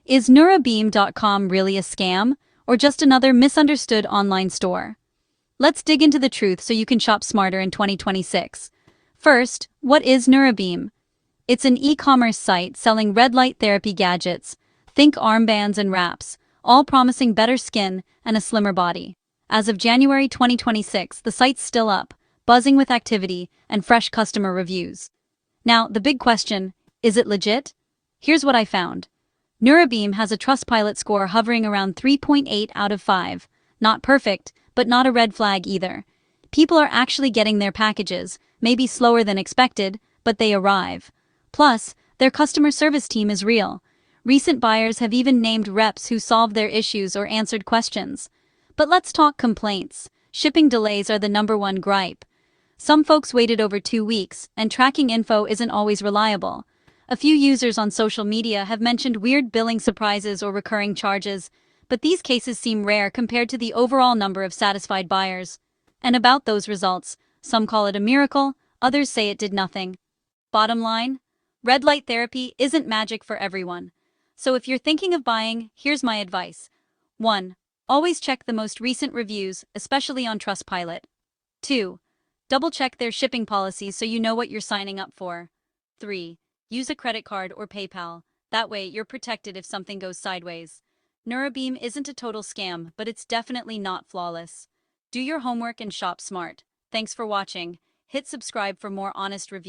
Is Nurabeam.com really a scam, or just another misunderstood online store? Let's dig into the truth so you can shop smarter in 2026. First, what is Nurabeam? It's an e-commerce site selling red light therapy gadgets, think armbands and wraps, all promising better skin and a slimmer body. As of January 2026, the site's still up, buzzing with activity and fresh customer reviews. Now, the big question, is it legit? Here's what I found. Nurabeam has a Trustpilot score hovering around 3.8 out of 5. Not perfect, but not a red flag either. People are actually getting their packages, maybe slower than expected, but they arrive. Plus, their customer service team is real. Recent buyers have even named reps who solved their issues or answered questions. But let's talk complaints. Shipping delays are the #1 gripe. Some folks waited over 2 weeks, and tracking info isn't always reliable. A few users on social media have mentioned weird billing surprises or recurring charges, but these cases seem rare compared to the overall number of satisfied buyers. And about those results, some call it a miracle, others say it did nothing. Bottom line, red light therapy isn't magic for everyone. So if you're thinking of buying, here's my advice. 1. Always check the most recent reviews, especially on Trustpilot. 2. Double-check their shipping policies so you know what you're signing up for. 3. Use a credit card or PayPal. That way, you're protected if something goes sideways. Nurabeam isn't a total scam, but it's definitely not flawless. Do your homework and shop smart. Thanks for watching. Hit subscribe for more honest reviews.